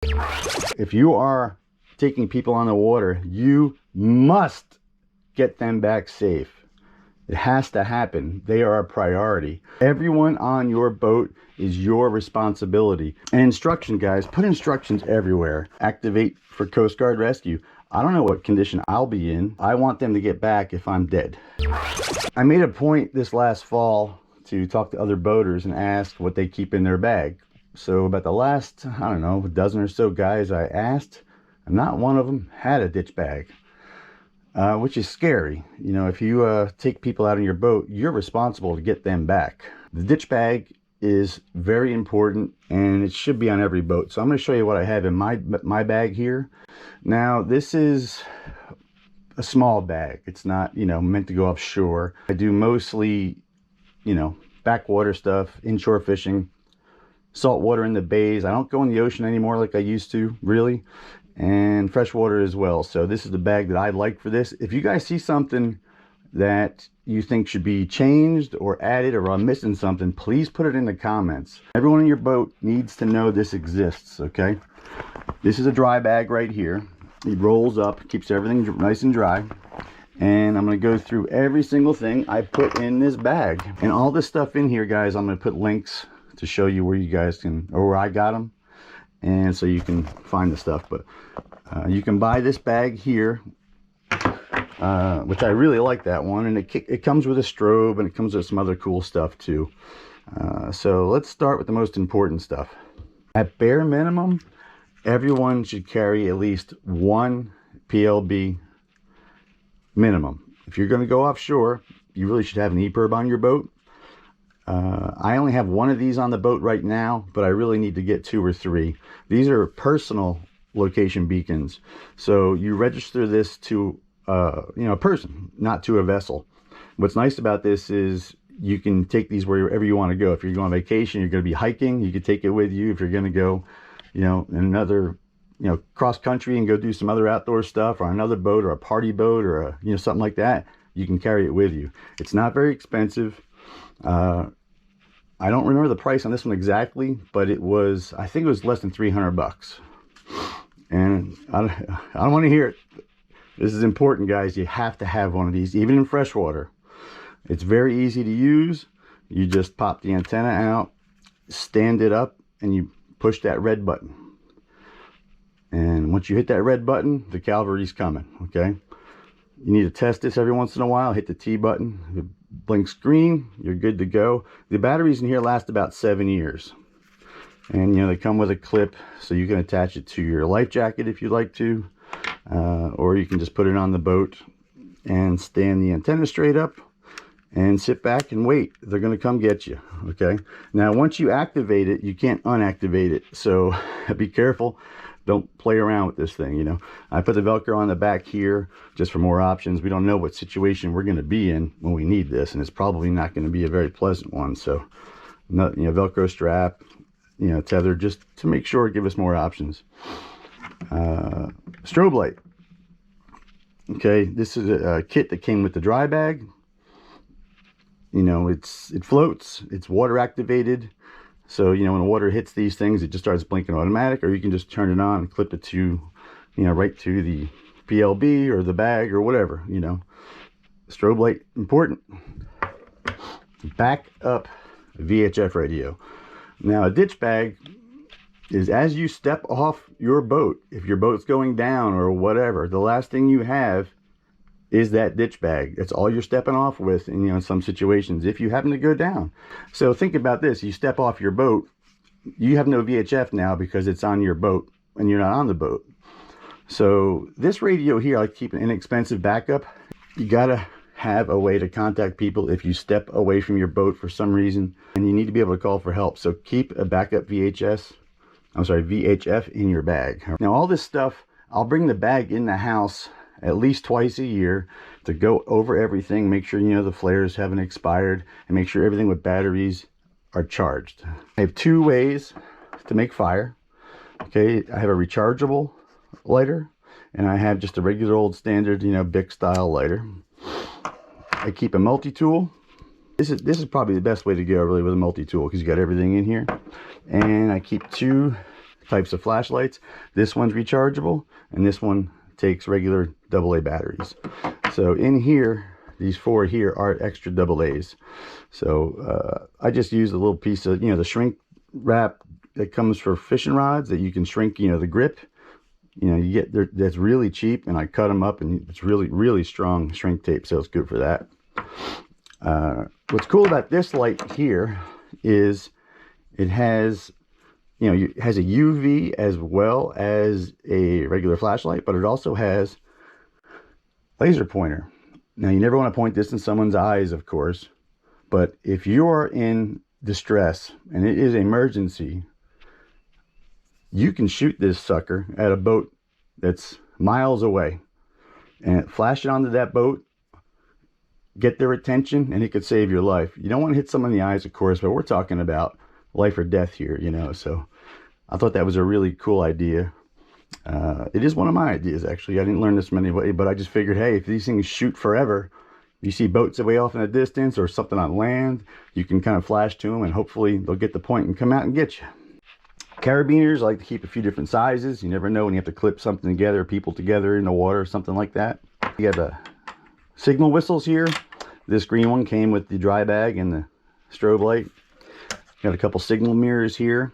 If you are taking people on the water, you must get them back safe. It has to happen. They are a priority. Everyone on your boat is your responsibility. And instruction, guys, put instructions everywhere. Activate for Coast Guard rescue. I don't know what condition I'll be in. I want them to get back if I'm dead. I made a point this last fall to talk to other boaters and ask what they keep in their bag. So about the last, I don't know, a dozen or so guys I asked, and not one of them had a ditch bag. Which is scary. You know, if you take people out on your boat, you're responsible to get them back. The ditch bag is very important, and it should be on every boat. So I'm going to show you what I have in my bag here. Now, this is a small bag. It's not, you know, meant to go offshore. I do mostly, you know, backwater stuff, inshore fishing, salt water in the bays. I don't go in the ocean anymore like I used to, really. And freshwater as well. So this is the bag that I like for this. If you guys see something that you think should be changed or added, or I'm missing something, please put it in the comments. Everyone in your boat needs to know this exists, okay? This is a dry bag right here. It rolls up, keeps everything nice and dry. And I'm going to go through every single thing I put in this bag. And all this stuff in here, guys, I'm going to put links to show you where you guys can, or where I got them. And so you can find the stuff. But you can buy this bag here, which I really like that one. And it comes with a strobe, and it comes with some other cool stuff too. So let's start with the most important stuff. At bare minimum, everyone should carry at least one PLB minimum. If you're going to go offshore, you really should have an Epirb on your boat. I only have one of these on the boat right now, but I really need to get 2 or 3. These are personal location beacons. So you register this to you know, a person, not to a vessel. What's nice about this is you can take these wherever you want to go. If you're going on vacation, you're going to be hiking, you can take it with you. If you're going to go, you know, in another, you know, cross country and go do some other outdoor stuff, or another boat, or a party boat, or a, you know, something like that, you can carry it with you. It's not very expensive. I don't remember the price on this one exactly, but it was, I think it was less than 300 bucks. And I don't want to hear it. This is important, guys. You have to have one of these, even in freshwater. It's very easy to use. You just pop the antenna out, stand it up, and you push that red button. And once you hit that red button, the cavalry's coming, okay? You need to test this every once in a while. Hit the T button. It blinks green. You're good to go. The batteries in here last about 7 years. And, you know, they come with a clip, so you can attach it to your life jacket if you'd like to. Or you can just put it on the boat and stand the antenna straight up and sit back and wait. They're going to come get you, okay? Now, once you activate it, you can't unactivate it. So be careful. Don't play around with this thing, you know. I put the Velcro on the back here just for more options. We don't know what situation we're going to be in when we need this, and it's probably not going to be a very pleasant one. So, you know, Velcro strap, you know, tether, just to make sure, give us more options. Strobe light. Okay, this is a kit that came with the dry bag. You know, it floats. It's water activated. So, you know, when the water hits these things, it just starts blinking automatic, or you can just turn it on and clip it to, you know, right to the PLB or the bag or whatever, you know. Strobe light, important. Backup VHF radio. Now, a ditch bag is as you step off your boat, if your boat's going down or whatever, the last thing you have is that ditch bag. That's all you're stepping off with, and, you know, in some situations, if you happen to go down. So think about this. You step off your boat, you have no VHF now because it's on your boat and you're not on the boat. So this radio here, I keep an inexpensive backup. You gotta have a way to contact people if you step away from your boat for some reason, and you need to be able to call for help. So keep a backup VHF in your bag. Now, all this stuff, I'll bring the bag in the house at least twice a year to go over everything, make sure, you know, the flares haven't expired, and make sure everything with batteries are charged. I have 2 ways to make fire. Okay, I have a rechargeable lighter, and I have just a regular old standard, you know, Bic style lighter. I keep a multi-tool. This is probably the best way to go, really, with a multi-tool, because you got everything in here. And I keep 2 types of flashlights. This one's rechargeable, and this one takes regular AA batteries. So in here, these 4 here are extra AA's. So I just use a little piece of, the shrink wrap that comes for fishing rods that you can shrink, the grip. You get there, that's really cheap, and I cut them up, and it's really strong shrink tape, so it's good for that. What's cool about this light here is it has, it has a UV as well as a regular flashlight, but it also has laser pointer. Now, you never want to point this in someone's eyes, of course, but if you're in distress and it is an emergency, you can shoot this sucker at a boat that's miles away and flash it onto that boat, get their attention, and it could save your life. You don't want to hit someone in the eyes, of course, but we're talking about life or death here, so I thought that was a really cool idea. It is one of my ideas, actually. I didn't learn this from anybody, but I just figured, hey, if these things shoot forever, you see boats way off in the distance or something on land, you can kind of flash to them, and hopefully they'll get the point and come out and get you. Carabiners, I like to keep a few different sizes. You never know when you have to clip something together, people together in the water, or something like that. You have the signal whistles here. This green one came with the dry bag and the strobe light. Got a couple signal mirrors here.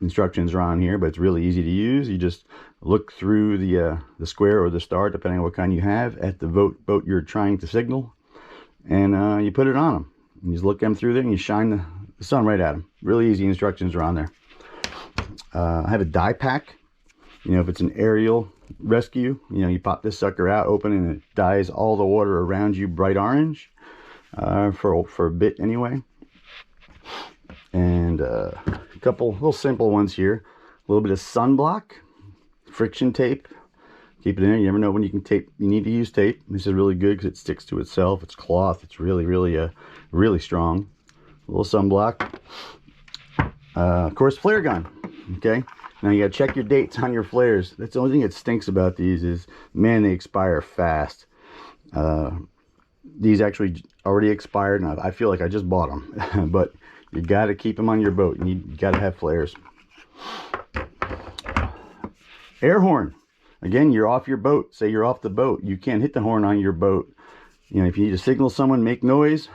Instructions are on here, but it's really easy to use. You just look through the square or the star, depending on what kind you have, at the boat you're trying to signal, and you put it on them. You just look them through there, and you shine the sun right at them. Really easy. Instructions are on there. I have a dye pack. If it's an aerial rescue, you pop this sucker out, open, and it dyes all the water around you bright orange, for a bit anyway. And a couple little simple ones here. A little bit of sunblock, friction tape. Keep it in there. You never know when you need to use tape. This is really good because it sticks to itself. It's cloth. It's really strong. A little sunblock. Of course, flare gun. Okay, now you gotta check your dates on your flares. That's the only thing that stinks about these is, man, they expire fast. These actually already expired, and I feel like I just bought them. But you gotta keep them on your boat. You gotta have flares. Air horn. Again, you're off your boat. Say you're off the boat. You can't hit the horn on your boat. If you need to signal someone, make noise,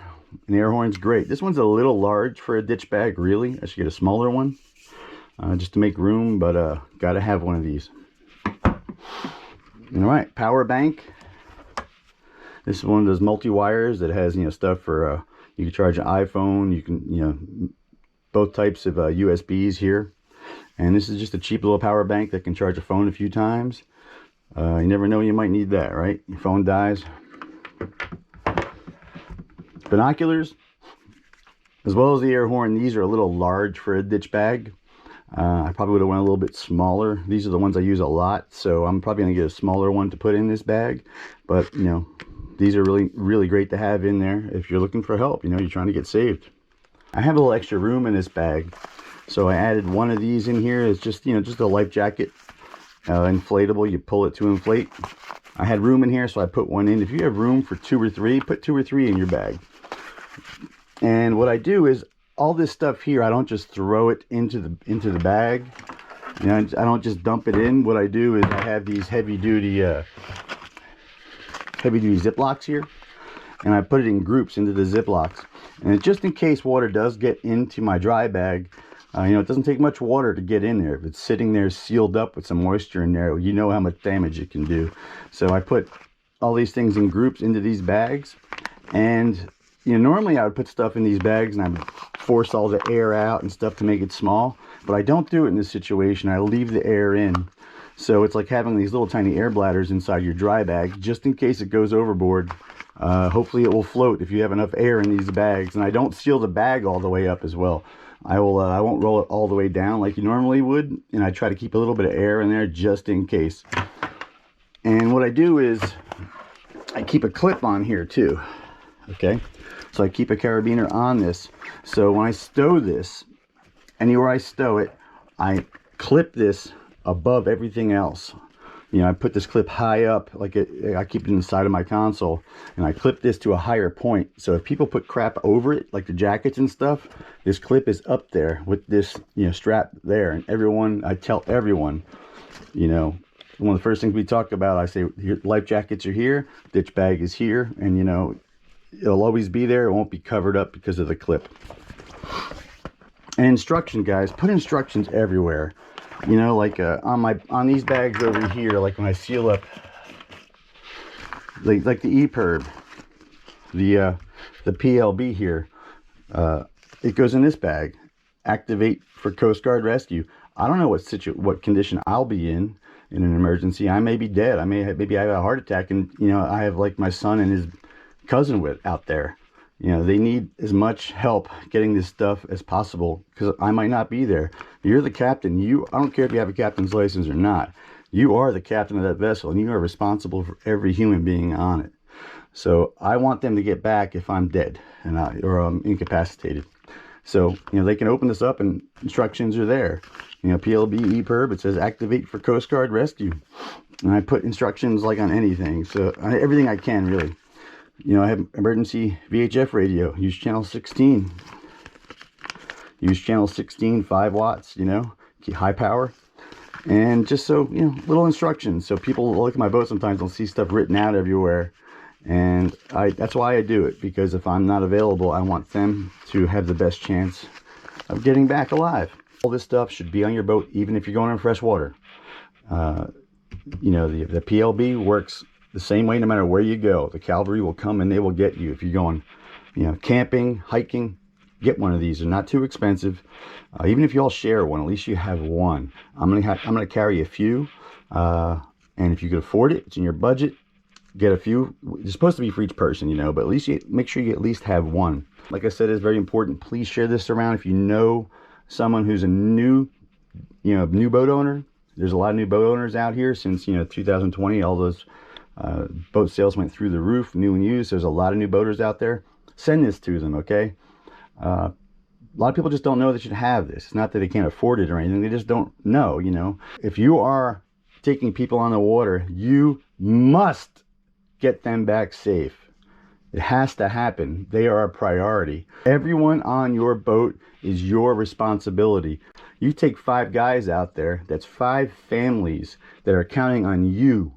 an air horn's great. This one's a little large for a ditch bag, really. I should get a smaller one. Just to make room, but gotta have one of these. All right, power bank. This is one of those multi-wires that has stuff for you can charge an iPhone. You can both types of USBs here, and this is just a cheap little power bank that can charge a phone a few times. You never know, you might need that, right? Your phone dies. Binoculars, as well as the air horn. These are a little large for a ditch bag. I probably would have went a little bit smaller. These are the ones I use a lot, so I'm probably going to get a smaller one to put in this bag. But, these are really great to have in there if you're looking for help. You're trying to get saved. I have a little extra room in this bag, so I added one of these in here. It's just, just a life jacket, inflatable. You pull it to inflate. I had room in here, so I put one in. If you have room for 2 or 3, put 2 or 3 in your bag. And what I do is, all this stuff here, I don't just throw it into the bag. I don't just dump it in. What I do is I have these heavy duty Ziplocs here, and I put it in groups into the Ziplocs. And just in case water does get into my dry bag, it doesn't take much water to get in there. If it's sitting there sealed up with some moisture in there, you know how much damage it can do. So I put all these things in groups into these bags, and normally I would put stuff in these bags and I would force all the air out and stuff to make it small, but I don't do it in this situation. I leave the air in. So it's like having these little tiny air bladders inside your dry bag, just in case it goes overboard. Hopefully it will float if you have enough air in these bags. And I don't seal the bag all the way up as well. I won't roll it all the way down like you normally would, and I try to keep a little bit of air in there just in case. And what I do is I keep a clip on here too. Okay, so I keep a carabiner on this, so when I stow this, anywhere I stow it, I clip this above everything else. You know, I put this clip high up, like I keep it in the side of my console, and I clip this to a higher point. So if people put crap over it, like the jackets and stuff, this clip is up there with this, you know, strap there. And everyone, I tell everyone, you know, one of the first things we talk about, I say, life jackets are here, ditch bag is here, and you know, it'll always be there. It won't be covered up because of the clip. And instruction, guys, put instructions everywhere. You know, like on these bags over here, like when I seal up, like the Epirb, the PLB here, it goes in this bag. Activate for Coast Guard rescue. I don't know what condition I'll be in an emergency. I may be dead. Maybe I have a heart attack, and you know, I have like my son and his cousin out there. You know, they need as much help getting this stuff as possible, because I might not be there. You're the captain. I don't care if you have a captain's license or not. You are the captain of that vessel, and you are responsible for every human being on it. So I want them to get back if I'm dead or I'm incapacitated. So, you know, they can open this up and instructions are there. You know, PLB, Epirb, it says activate for Coast Guard rescue. And I put instructions like on anything. So everything I can, really. You know, I have emergency VHF radio. Use channel 16. Use channel 16, 5 watts, you know, high power. And just so, you know, little instructions. So people look at my boat sometimes, they'll see stuff written out everywhere. And that's why I do it, because if I'm not available, I want them to have the best chance of getting back alive. All this stuff should be on your boat, even if you're going on freshwater. You know, the PLB works the same way no matter where you go. The cavalry will come and they will get you. If you're going, you know, camping, hiking, get one of these. They're not too expensive. Even if you all share one, at least you have one. I'm gonna carry a few, and if you could afford it, it's in your budget, get a few. It's supposed to be for each person, you know, but at least you make sure you at least have one. Like I said, it's very important. Please share this around. If you know someone who's a new boat owner, there's a lot of new boat owners out here since, you know, 2020. All those boat sales went through the roof, new and used. There's a lot of new boaters out there. Send this to them, okay? A lot of people just don't know they should have this. It's not that they can't afford it or anything. They just don't know, you know. If you are taking people on the water, you must get them back safe. It has to happen. They are a priority. Everyone on your boat is your responsibility. You take 5 guys out there, that's 5 families that are counting on you.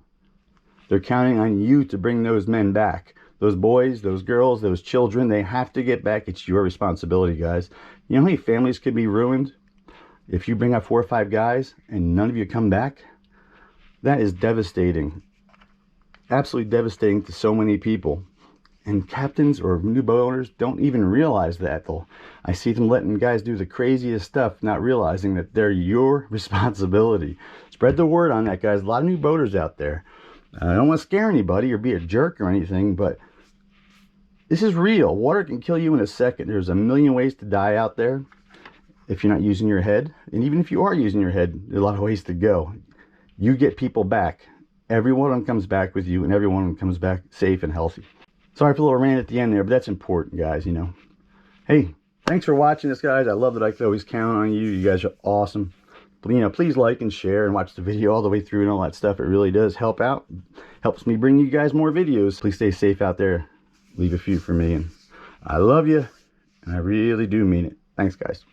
They're counting on you to bring those men back. Those boys, those girls, those children, they have to get back. It's your responsibility, guys. You know how many families could be ruined if you bring out 4 or 5 guys and none of you come back? That is devastating. Absolutely devastating to so many people. And captains or new boat owners don't even realize that. I see them letting guys do the craziest stuff, not realizing that they're your responsibility. Spread the word on that, guys. A lot of new boaters out there. I don't want to scare anybody or be a jerk or anything, but this is real. Water can kill you in a second. There's a million ways to die out there if you're not using your head. And even if you are using your head, there's a lot of ways to go. You get people back. Every one of them comes back with you, and every one of them comes back safe and healthy. Sorry for a little rant at the end there, but that's important, guys, you know. Hey, thanks for watching this, guys. I love that I can always count on you. You guys are awesome. But, you know, please like and share and watch the video all the way through and all that stuff. It really does help out. Helps me bring you guys more videos. Please stay safe out there. Leave a few for me. And I love you. And I really do mean it. Thanks, guys.